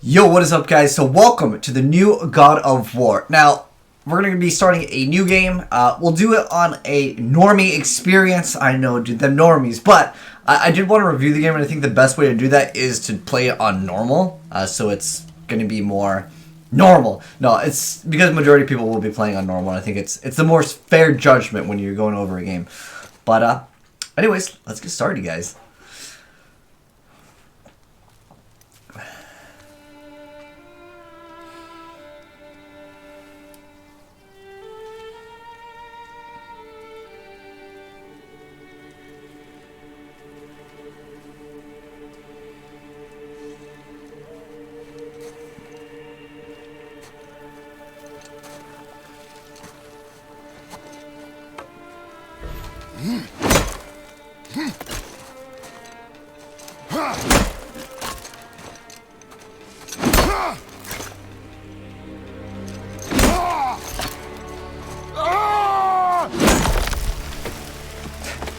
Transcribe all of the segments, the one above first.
Yo, what is up, guys? So welcome to the new God of War. Now, we're going to be starting a new game. We'll do it on a normie experience. I know, dude, the normies. But I did want to review the game, and I think the best way to do that is to play it on normal. So it's going to be more normal. No, it's because majority of people will be playing on normal. I think it's the more fair judgment when you're going over a game. But anyways, let's get started, guys.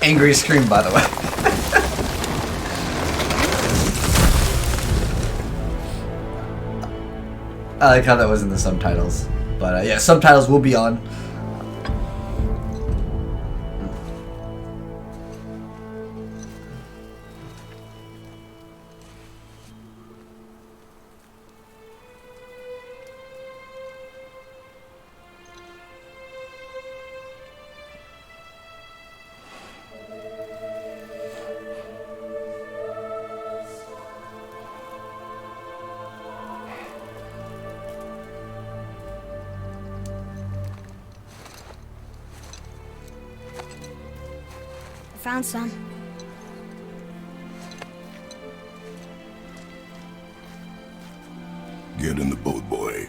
Angry scream, by the way. I like how that was in the subtitles. But yeah, subtitles will be on. Found some. Get in the boat, boy.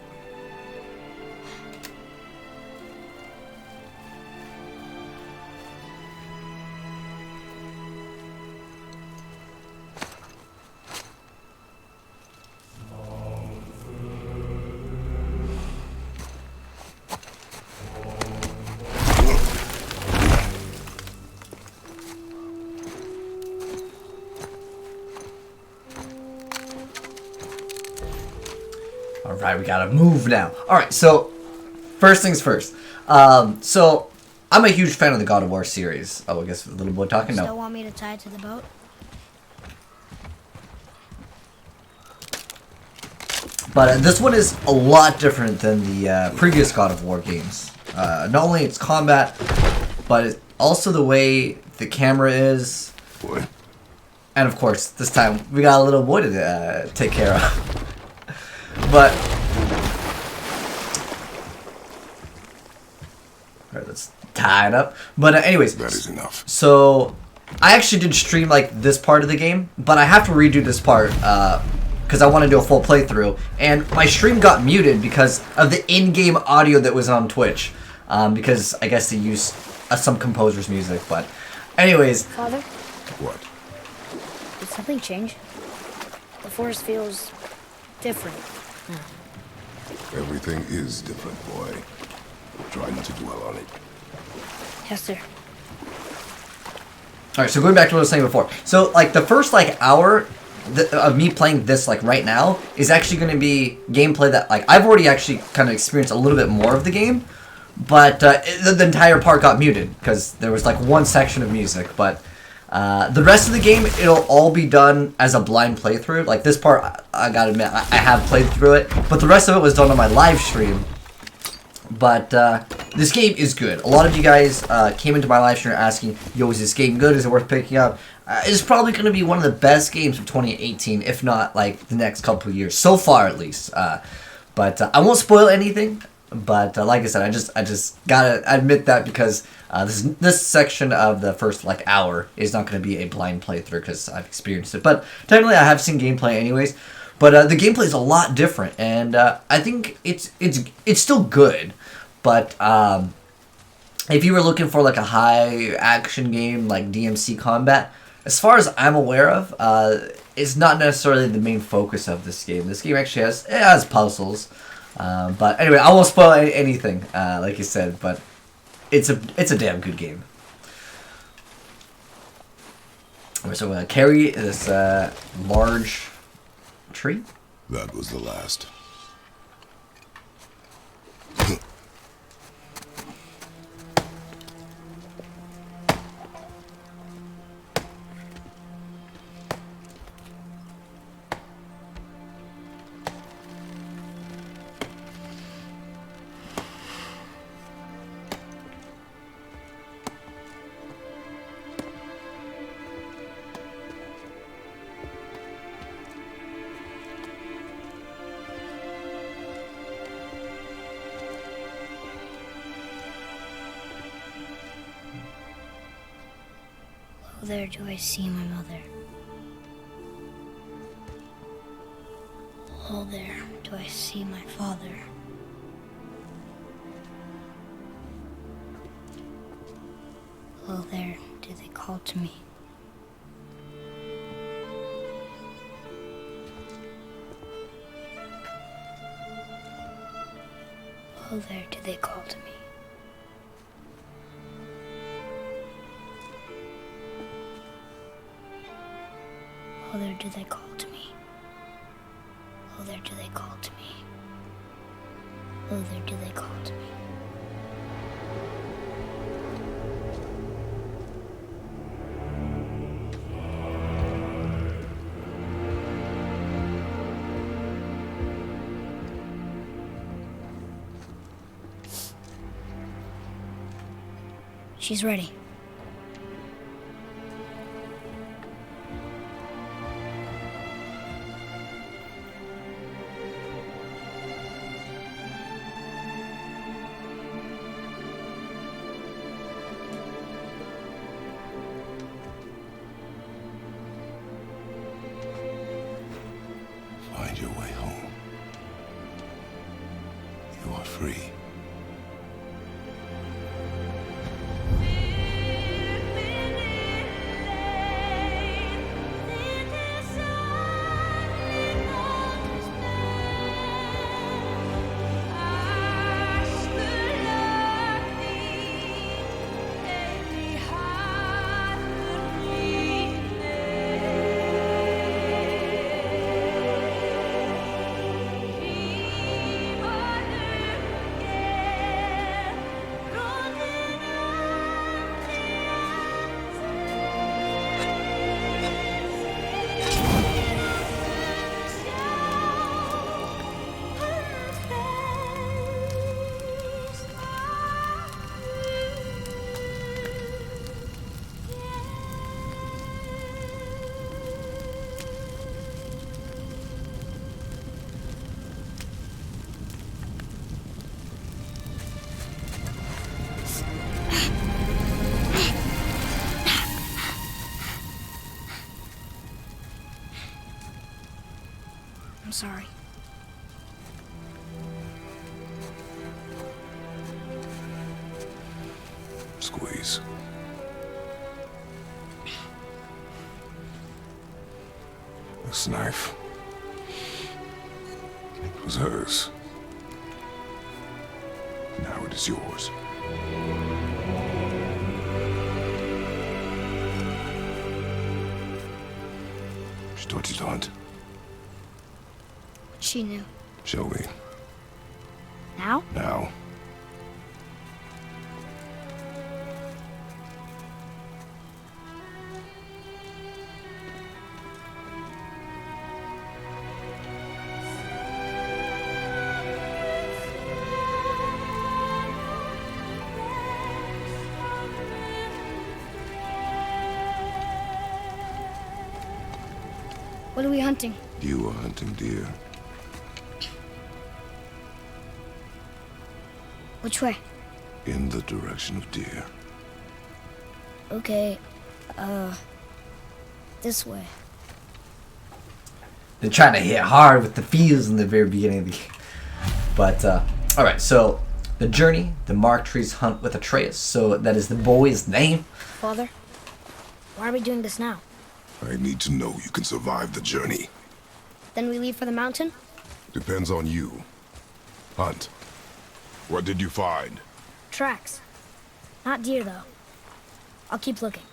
Alright, we gotta move now. Alright, so, first things first. So, I'm a huge fan of the God of War series. Oh, I guess the little boy talking? Still No. want me to tie it to the boat? But this one is a lot different than the previous God of War games. Not only its combat, but also the way the camera is. Boy. And of course, this time, we got a little boy to take care of. But alright, let's tie it up. But anyways, That is enough. so I actually did stream like this part of the game, but I have to redo this part because I want to do a full playthrough. And my stream got muted because of the in-game audio that was on Twitch, because I guess they used some composer's music. But anyways, Father, What? did something change? The forest feels different. Everything is different, boy. Try not to dwell on it. Yes, sir. Alright, so going back to what I was saying before. So, like, the first, like, hour of me playing this, like, right now, is actually going to be gameplay that, like, I've already actually kind of experienced a little bit more of the game, but the entire part got muted, because there was, like, one section of music, but the rest of the game, it'll all be done as a blind playthrough. Like, this part, I gotta admit, I have played through it, but the rest of it was done on my live stream. But this game is good. A lot of you guys came into my live stream asking, yo, is this game good? Is it worth picking up? It's probably going to be one of the best games of 2018, if not, like, the next couple of years. So far, at least. But I won't spoil anything. But like I said, I just gotta admit that because this section of the first, like, hour is not going to be a blind playthrough because I've experienced it. But technically, I have seen gameplay anyways. But the gameplay is a lot different, and I think it's still good. But if you were looking for like a high action game like DMC Combat, as far as I'm aware of, it's not necessarily the main focus of this game. This game actually has puzzles. But anyway, I won't spoil anything, like you said, but it's a damn good game. So we're gonna carry this large tree. That was the last. Oh, there do I see my mother. Oh, there do I see my father. Oh, there do they call to me. Oh, there do they call to me. Oh, there do they call to me. Oh, there do they call to me. Oh, there do they call to me. She's ready. Find your way home. You are free. I'm sorry. Squeeze. This knife. It was hers. Now it is yours. She taught you to hunt. She knew. Show me. Now? Now. What are we hunting? You are hunting deer. Which way? In the direction of deer. Okay, this way. They're trying to hit hard with the feels in the very beginning of the game. But, alright, so the journey, the Mark Trees hunt with Atreus. So that is the boy's name. Father, why are we doing this now? I need to know you can survive the journey. Then we leave for the mountain? Depends on you. Hunt. What did you find? Tracks. Not deer, though. I'll keep looking.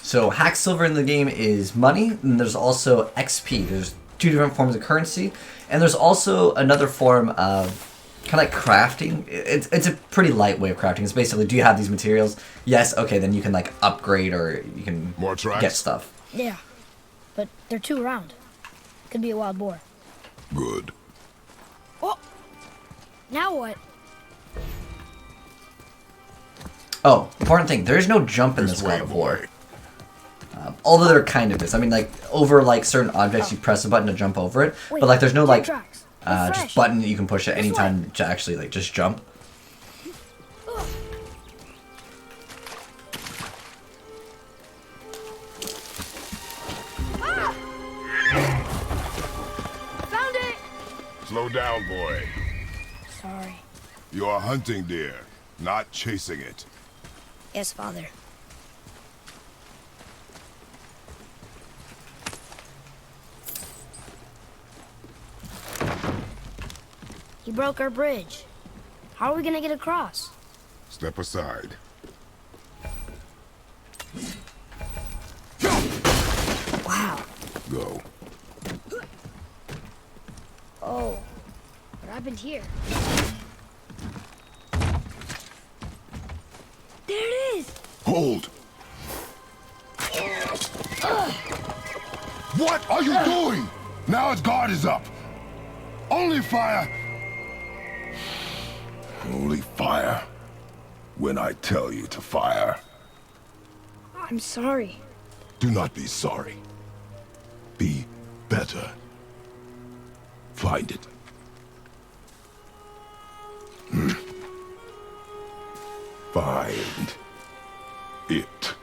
So hack silver in the game is money, and there's also XP. There's two different forms of currency, and there's also another form of kind of like crafting. It's a pretty light way of crafting. It's basically, do you have these materials? Yes, okay, then you can like upgrade or you can get stuff. Yeah, but they're too round. Could be a wild boar. Good. Oh, now what? Oh, important thing, there's no jump in this God of War. Although there kind of is. I mean, like, over like certain objects, you press a button to jump over it, but like there's no like just button that you can push at any time to actually like just jump. Found it! Slow down, boy. Sorry. You are hunting deer, not chasing it. Yes, Father. He broke our bridge. How are we gonna get across? Step aside. Wow. Go. Oh, what happened here? There it is! Hold! What are you doing? Now its guard is up. Only fire. Only fire. When I tell you to fire. I'm sorry. Do not be sorry. Be better. Find it. Find it.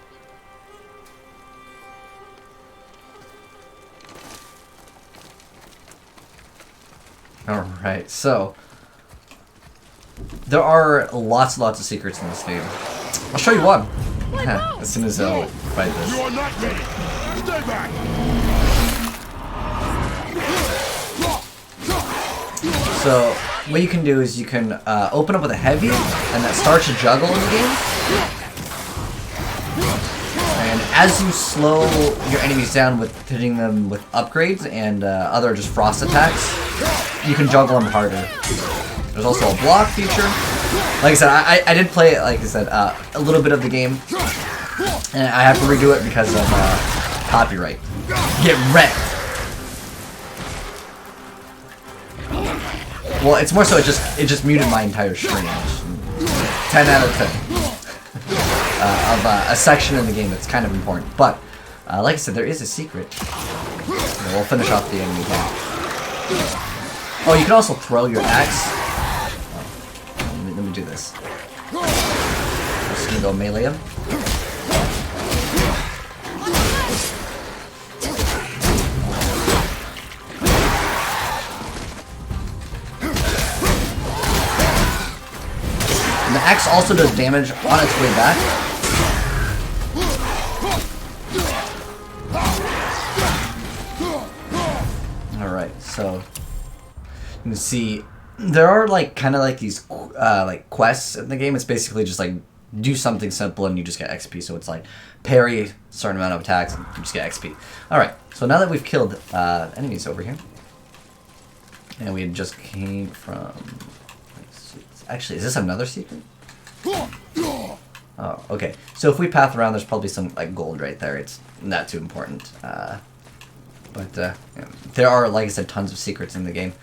Alright, so there are lots and lots of secrets in this game. I'll show you one. As soon as I fight this. You are not ready. Stay back. So what you can do is you can open up with a heavy, and that starts a juggle in the game. And as you slow your enemies down with hitting them with upgrades and other just frost attacks, you can juggle them harder. There's also a block feature. Like I said, I did play it, like I said, a little bit of the game, and I have to redo it because of copyright. Get wrecked. Well, it's more so it just muted my entire stream. 10 out of 10 of a section in the game that's kind of important. But like I said, there is a secret. We'll finish off the enemy here. Oh, you can also throw your axe. Oh, let me do this. I'm just gonna go melee him. And the axe also does damage on its way back. Alright, so you can see there are like kind of like these like quests in the game. It's basically just like do something simple and you just get XP. So it's like parry a certain amount of attacks and you just get XP. Alright, so now that we've killed enemies over here, and we had just came from... Actually, is this another secret? Oh, okay. So if we path around, there's probably some like gold right there. It's not too important. But there are, like I said, tons of secrets in the game.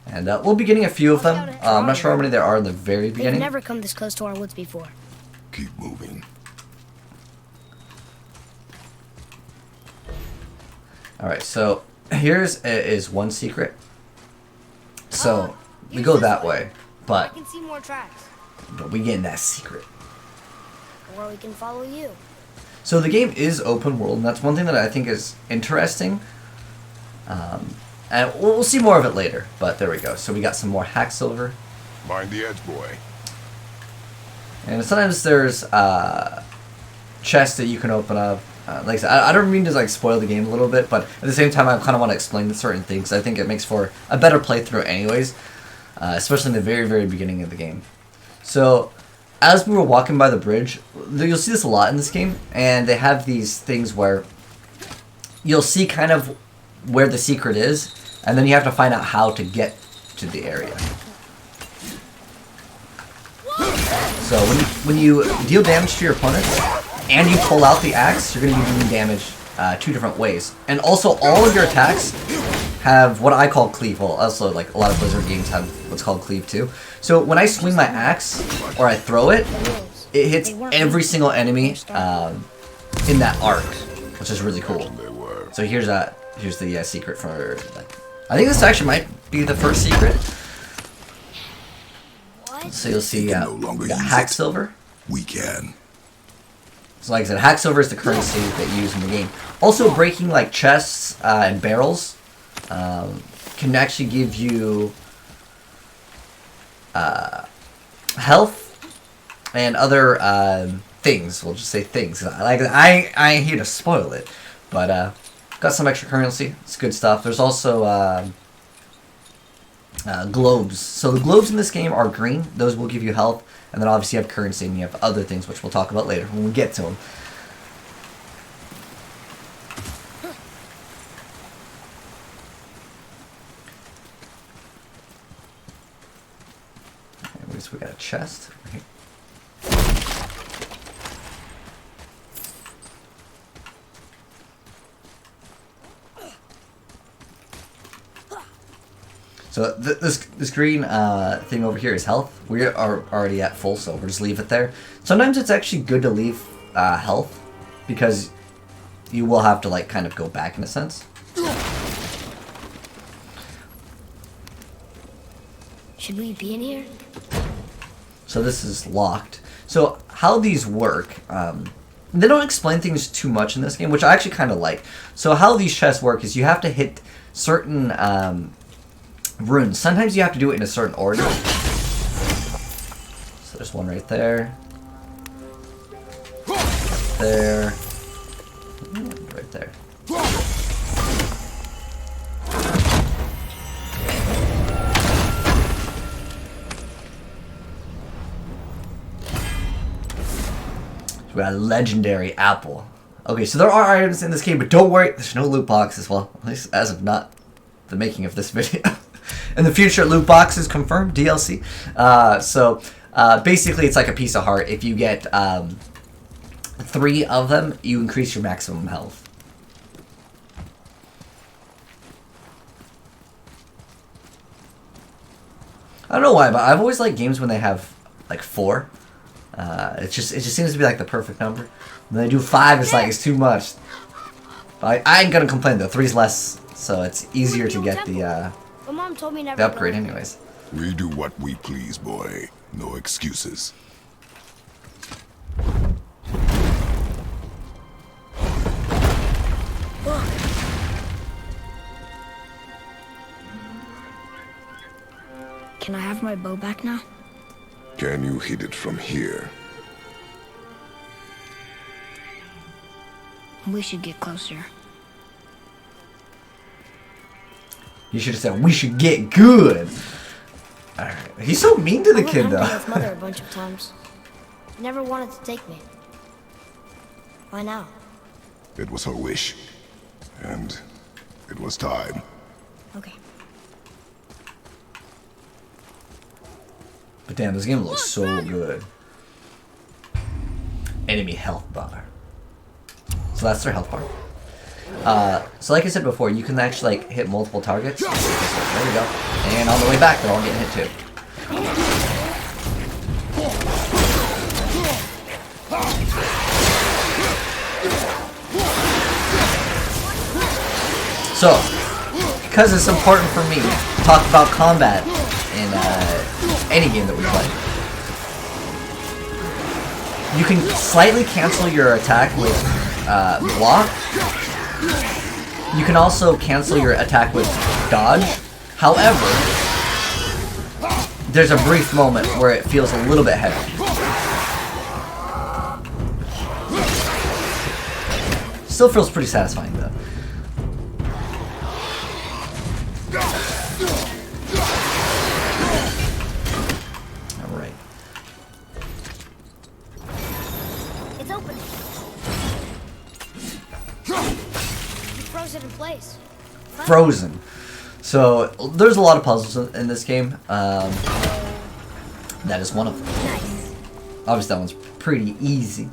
And we'll be getting a few of them. I'm not sure how many there are in the very beginning. They've never come this close to our woods before. Keep moving. Alright, so here's is one secret. So we go that way, I but can see more tracks. we get in that secret. Or we can follow you. So the game is open world, and that's one thing that I think is interesting. And we'll see more of it later, but there we go. So we got some more hack silver. Mind the edge, boy. And sometimes there's chests that you can open up. Like I said, I don't mean to like spoil the game a little bit, but at the same time I kind of want to explain certain things. I think it makes for a better playthrough anyways, especially in the very, very beginning of the game. So as we were walking by the bridge, you'll see this a lot in this game, and they have these things where you'll see kind of where the secret is, and then you have to find out how to get to the area. So when you deal damage to your opponents, and you pull out the axe, you're going to be doing damage 2 different ways. And also, all of your attacks have what I call cleave. Well, also, like, a lot of Blizzard games have what's called cleave, too. So when I swing my axe, or I throw it, it hits every single enemy in that arc, which is really cool. So here's the secret for... I think this actually might be the first secret. So you'll see we got hack silver. We can. So like I said, hack silver is the currency that you use in the game. Also, breaking like chests and barrels can actually give you health and other things. We'll just say things. I ain't here to spoil it, but got some extra currency. It's good stuff. There's also globes. So the globes in this game are green. Those will give you health. And then obviously you have currency and you have other things which we'll talk about later when we get to them. Anyways, we got a chest right here. So this green thing over here is health. We are already at full, so we'll just leave it there. Sometimes it's actually good to leave health, because you will have to like kind of go back in a sense. Should we be in here? So this is locked. So how these work, they don't explain things too much in this game, which I actually kind of like. So how these chests work is you have to hit certain runes. Sometimes you have to do it in a certain order. So there's one right there. There. And right there. We got a legendary apple. Okay, so there are items in this game, but don't worry, there's no loot boxes. Well, at least as of not the making of this video. In the future, loot boxes confirmed, DLC. Basically, it's like a piece of heart. If you get 3 of them, you increase your maximum health. I don't know why, but I've always liked games when they have like 4. It just seems to be like the perfect number. When they do 5, it's like it's too much. But I ain't gonna complain though. 3's less, so it's easier to get the Mom told me never the upgrade anyways. We do what we please, boy. No excuses. Can I have my bow back now? Can you hit it from here? We should get closer. You should have said, we should get good. Alright. He's so mean to the kid, though. I went hunting with Mother a bunch of times. She never wanted to take me. Why now? It was her wish. And it was time. Okay. But damn, this game looks so good. Enemy health bar. So that's their health bar. So like I said before, you can actually like hit multiple targets. There we go. And on the way back, they're all getting hit too. So, because it's important for me to talk about combat in any game that we play, you can slightly cancel your attack with block. You can also cancel your attack with dodge. However, there's a brief moment where it feels a little bit heavy. Still feels pretty satisfying though. Alright. frozen in place. Huh? Frozen. So there's a lot of puzzles in this game. That is one of them. Nice. Obviously, that one's pretty easy.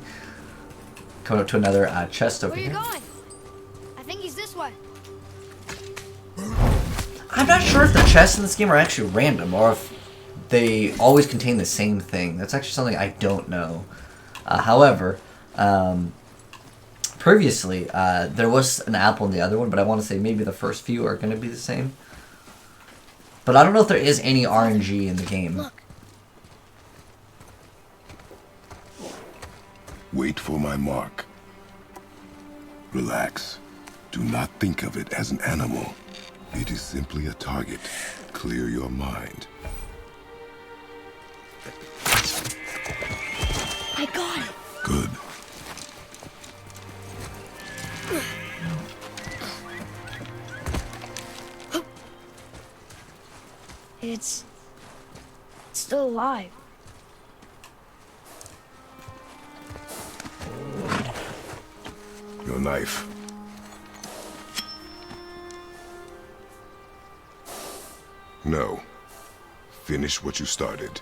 Coming up to another chest over Where are you here. going? I think he's this way. I'm not sure if the chests in this game are actually random or if they always contain the same thing. That's actually something I don't know. However, previously there was an apple in the other one, but I want to say maybe the first few are going to be the same. But I don't know if there is any RNG in the game. Look. Wait for my mark. Relax. Do not think of it as an animal. It is simply a target. Clear your mind. I got it. Good. It's still alive. Your knife. No. Finish what you started.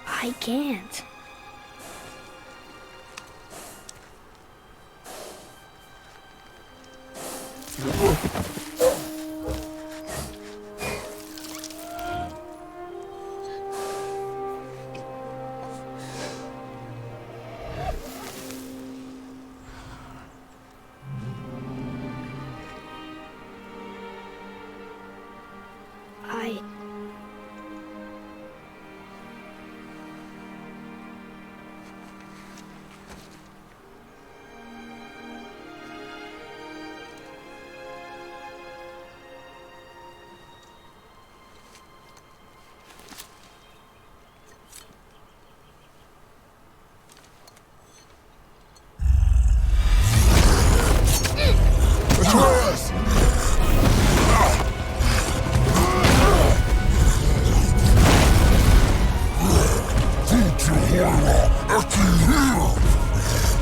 I can't.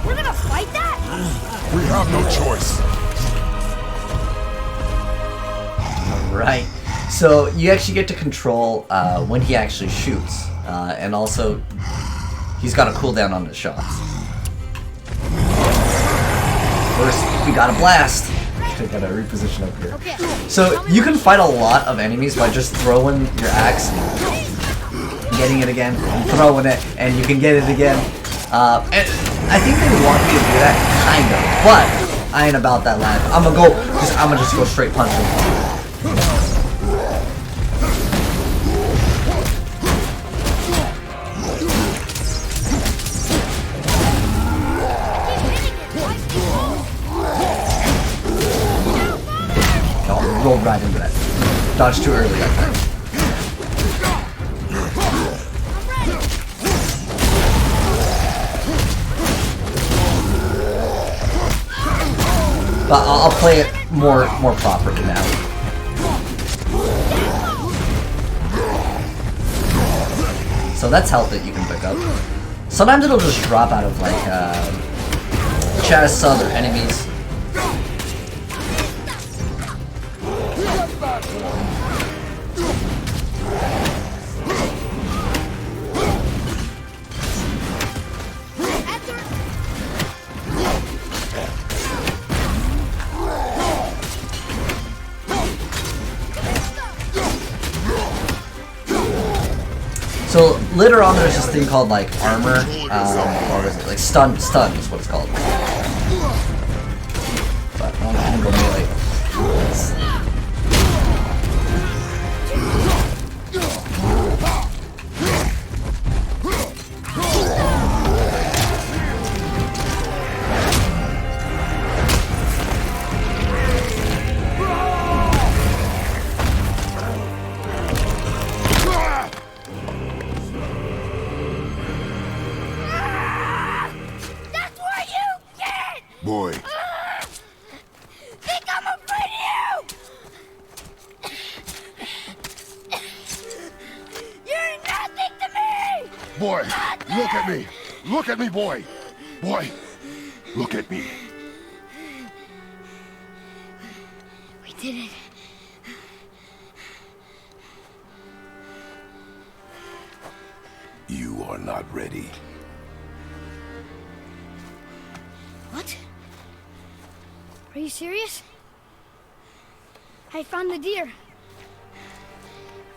We're gonna fight that? We have no choice. Right. So you actually get to control when he actually shoots, and also he's got a cooldown on his shots. First, we got a blast. I gotta reposition up here. Okay. So you can fight a lot of enemies by just throwing your axe, and getting it again, and throwing it, and you can get it again. And I think they want me to do that, kind of, but I ain't about that life. I'm gonna just go straight punch him. Rolled right into that. Dodged too early that time. But I'll play it more properly now. So that's health that you can pick up. Sometimes it'll just drop out of like chests, other enemies. So later on, there's this thing called like armor, or is it like stun is what it's called. But I'm gonna go melee. That's where you get Boy, look at me. Look at me, boy. Boy, look at me. We did it. You are not ready. What? Are you serious? I found the deer.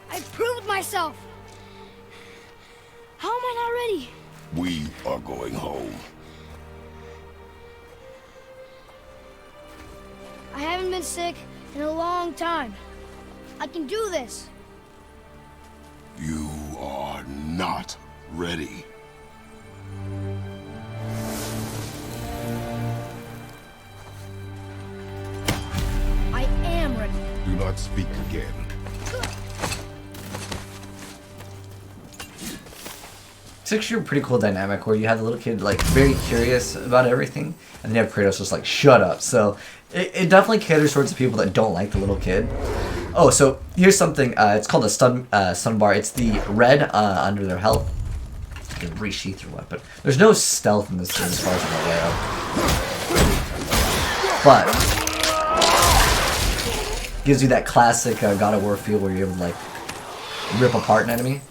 I proved myself. How am I not ready? We are going home. I haven't been sick in a long time. I can do this. You are not ready. I am ready. Do not speak again. It's actually a pretty cool dynamic where you have the little kid like very curious about everything, and then you have Kratos just like shut up. So it definitely caters towards the people that don't like the little kid. Oh, so here's something. It's called a stun bar. It's the red under their health. You can resheath your weapon. There's no stealth in this game as far as I'm aware of, but gives you that classic God of War feel where you're able to like rip apart an enemy.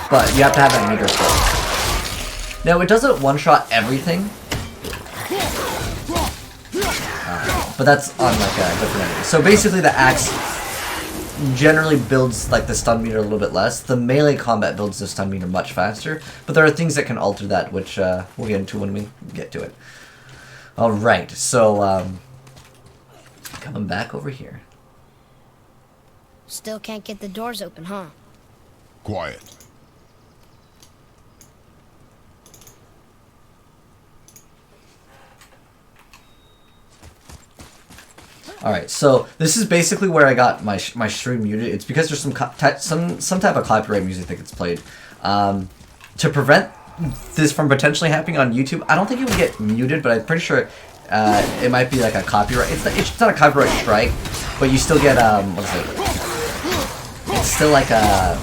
But you have to have that meter still. Now it doesn't one-shot everything, but that's on like a different enemy. So basically the axe generally builds like the stun meter a little bit less. The melee combat builds the stun meter much faster, but there are things that can alter that, which we'll get into when we get to it. Alright, so coming back over here. Still can't get the doors open, huh? Quiet. Alright, so this is basically where I got my stream muted. It's because there's some type of copyright music that gets played. To prevent this from potentially happening on YouTube, I don't think it would get muted, but I'm pretty sure it might be like a copyright. It's not a copyright strike, but you still get what is it? It's still like a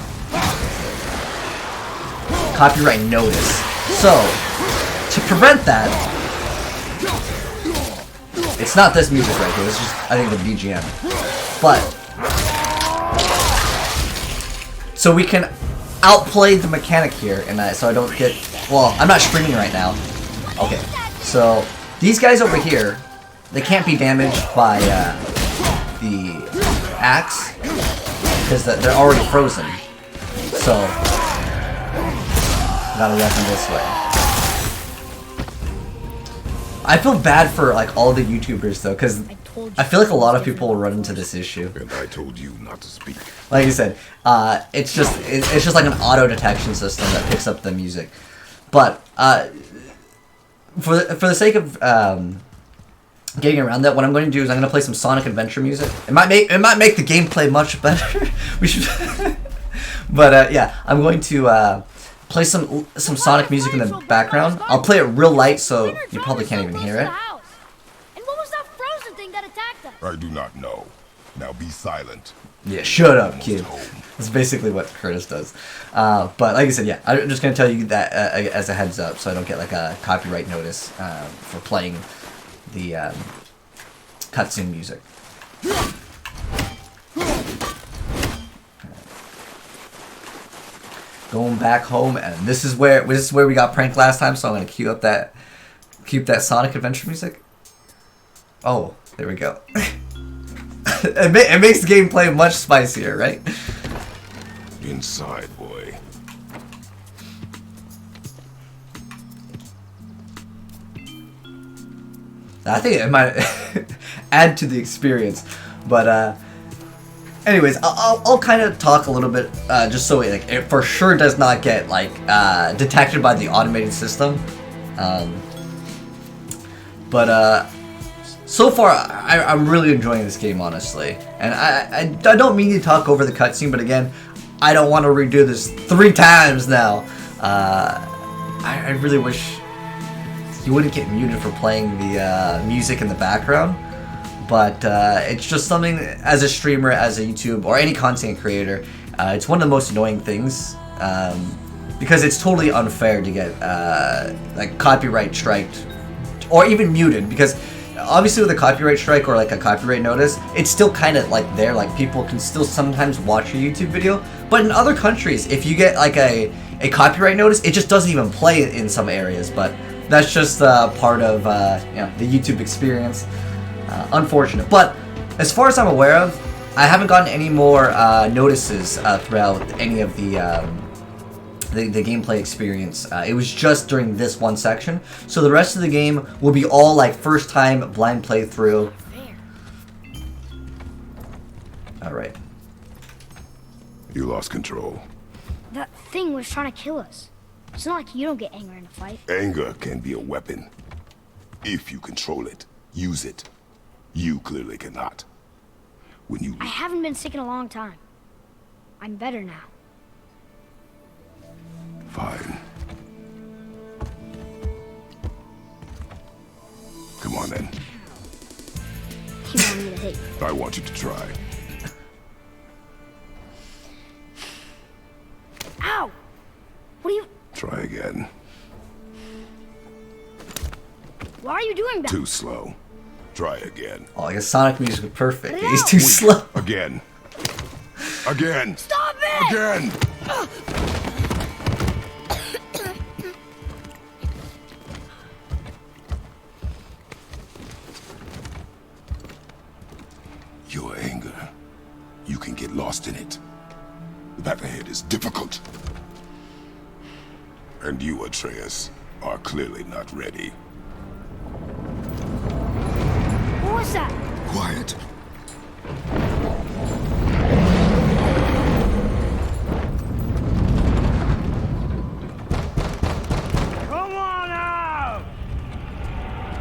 copyright notice. So to prevent that, it's not this music right here. It's just I think the BGM, but so we can outplay the mechanic here, and so I don't get. Well, I'm not streaming right now. Okay, so these guys over here, they can't be damaged by the axe because they're already frozen. So gotta walk them this way. I feel bad for like all the YouTubers though, because I feel like a lot of people will run into this issue. And I told you not to speak. Like you said, it's just like an auto detection system that picks up the music. But for the sake of getting around that, what I'm going to do is I'm going to play some Sonic Adventure music. It might make the gameplay much better. We should, but yeah, I'm going to play some Sonic music in the background. I'll play it real light, so you probably can't even hear it. And what was that frozen thing that attacked us? I do not know. Now be silent. Yeah, shut up, kid. That's basically what Curtis does. But like I said, yeah, I'm just going to tell you that as a heads up, so I don't get like a copyright notice for playing the cutscene music. Going back home, and this is where we got pranked last time, so I'm going to keep that Sonic Adventure music. Oh, there we go. It makes the gameplay much spicier, right? Inside, boy. I think it might add to the experience, but anyways, I'll kind of talk a little bit just so it for sure does not get like detected by the automated system. But so far I'm really enjoying this game, honestly, and I don't mean to talk over the cutscene, but again, I don't want to redo this 3 times now. I really wish you wouldn't get muted for playing the music in the background, but it's just something as a streamer, as a YouTube, or any content creator, it's one of the most annoying things, because it's totally unfair to get like copyright striked or even muted, because obviously with a copyright strike or like a copyright notice, it's still kind of like there, like people can still sometimes watch your YouTube video. But in other countries, if you get like a copyright notice, it just doesn't even play in some areas. But that's just part of you know, the YouTube experience. Unfortunate. But as far as I'm aware of, I haven't gotten any more notices throughout any of the gameplay experience. It was just during this one section. So the rest of the game will be all like first time blind playthrough. Alright. You lost control. That thing was trying to kill us. It's not like you don't get angry in a fight. Anger can be a weapon. If you control it, use it. You clearly cannot. When you... I haven't been sick in a long time. I'm better now. Fine. Come on then. You want me to hit you? I want you to try. Ow! What are you... Try again. Why are you doing that? Too slow. Try again. Oh, I guess Sonic music was perfect. No. He's too slow. Again. Again. Stop it! Again. Your anger. You can get lost in it. The path ahead is difficult. And you, Atreus, are clearly not ready. What was that? Quiet. Come on out!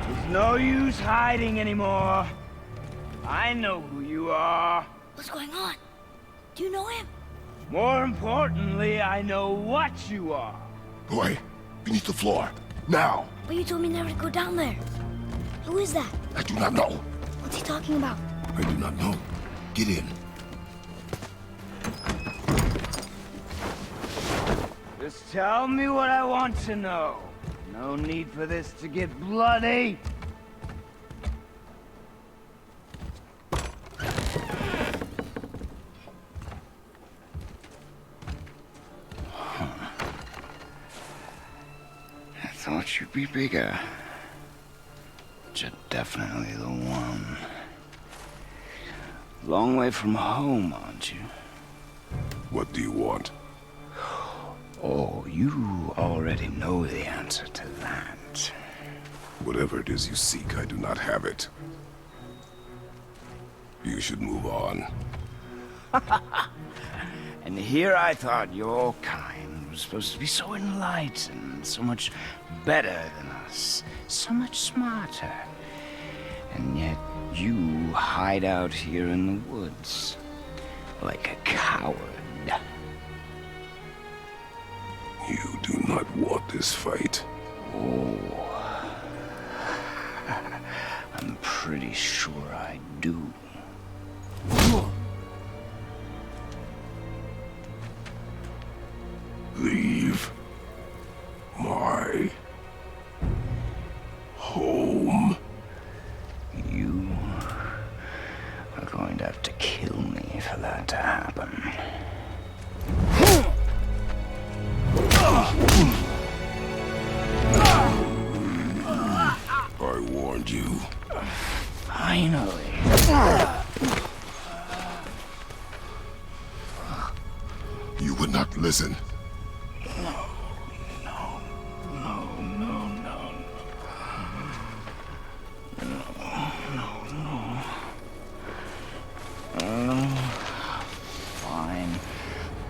There's no use hiding anymore. I know who you are. What's going on? Do you know him? More importantly, I know what you are. Boy, beneath the floor. Now. But you told me never to go down there. Who is that? I do not know. What's he talking about? I do not know. Get in. Just tell me what I want to know. No need for this to get bloody. I thought you'd be bigger. But you're definitely the one. Long way from home, aren't you? What do you want? Oh, you already know the answer to that. Whatever it is you seek, I do not have it. You should move on. And here I thought your kind was supposed to be so enlightened, so much better than us, so much smarter. And yet you hide out here in the woods, like a coward. You do not want this fight. Oh, I'm pretty sure I do. Leave my home. You are going to have to kill me for that to happen. I warned you. Finally. You would not listen. Fine.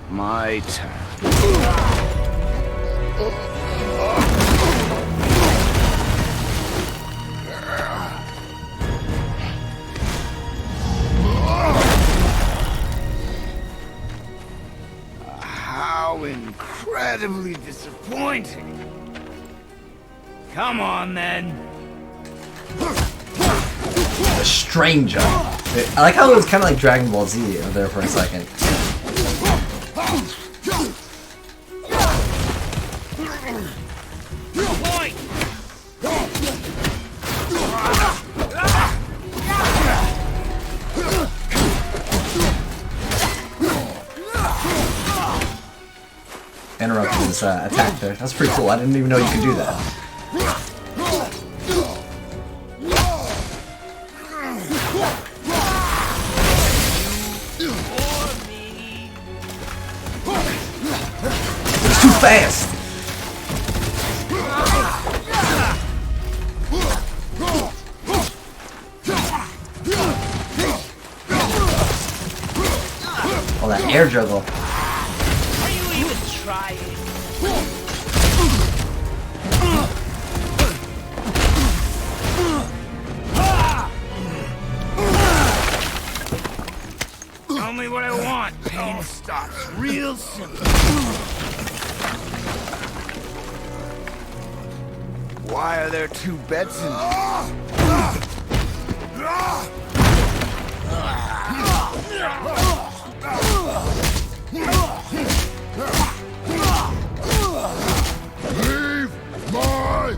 My turn. How incredibly disappointing. Come on, then. A stranger. I like how it was kind of like Dragon Ball Z there for a second. Interrupted his attack there. That's pretty cool. I didn't even know you could do that. It's too fast. Oh, that air juggle. Tell me what I want. Pain stops real simple. Why are there two beds in here? Leave my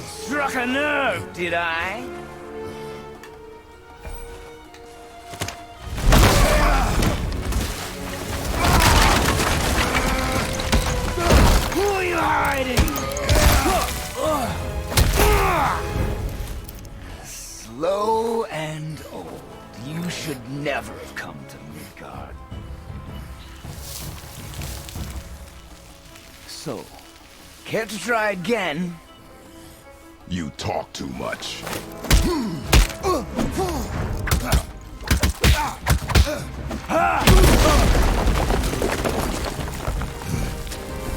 Struck a nerve, did I? Who are you hiding? Slow and old. You should never have come to Midgard. So, care to try again? You talk too much.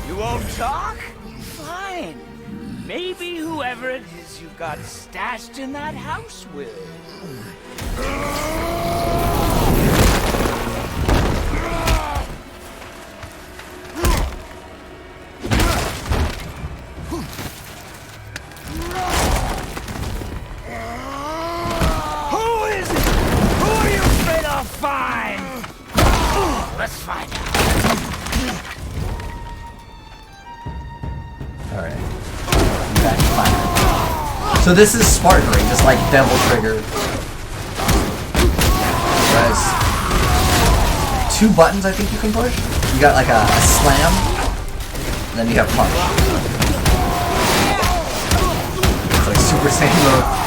You won't talk? Fine. Maybe whoever it is you've got stashed in that house will. Who is it? Who are you afraid I'll find? Let's find out. Alright. Back to fire. So this is Spartan Ring, just like Devil Trigger. Guys. 2 buttons I think you can push. You got like a slam, and then you have punch. It's like Super Saiyan mode.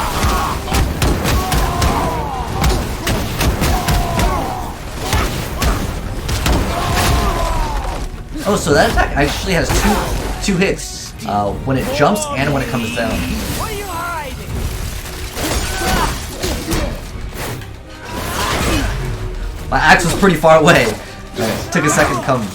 Oh, so that attack actually has two hits. When it jumps and when it comes down. What are you hiding? My axe was pretty far away. It took a second to come.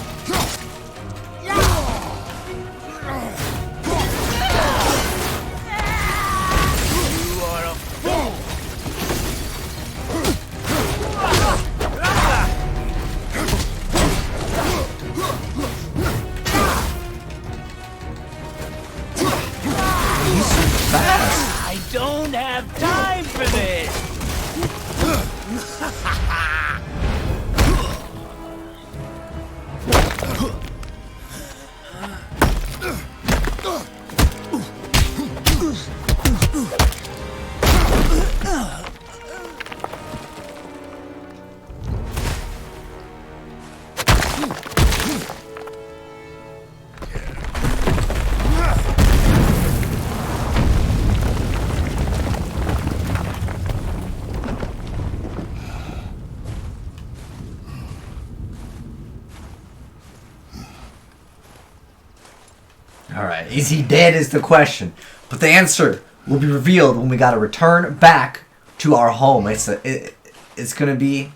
I don't have time for this! Alright, is he dead is the question. But the answer will be revealed when we gotta return back to our home. It's gonna be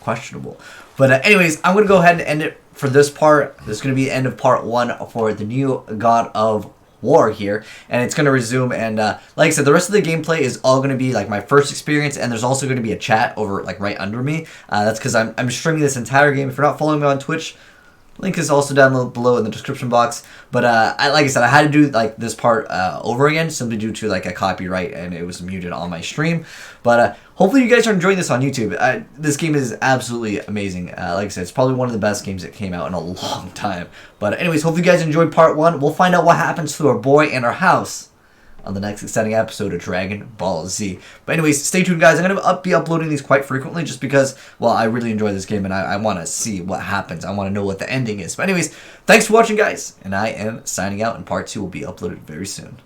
questionable. But anyways, I'm gonna go ahead and end it for this part. This is gonna be the end of part 1 for the new God of war here, and it's going to resume. And like I said, the rest of the gameplay is all going to be like my first experience, and there's also going to be a chat over like right under me. That's because I'm streaming this entire game. If you're not following me on Twitch, link is also down below in the description box. But like I said, I had to do like this part over again simply due to like a copyright, and it was muted on my stream. But hopefully you guys are enjoying this on YouTube. This game is absolutely amazing. Like I said, it's probably one of the best games that came out in a long time. But anyways, hopefully you guys enjoyed part 1. We'll find out what happens to our boy and our house on the next exciting episode of Dragon Ball Z. But anyways, stay tuned, guys. I'm going to be uploading these quite frequently just because, well, I really enjoy this game and I want to see what happens. I want to know what the ending is. But anyways, thanks for watching, guys. And I am signing out, and part 2 will be uploaded very soon.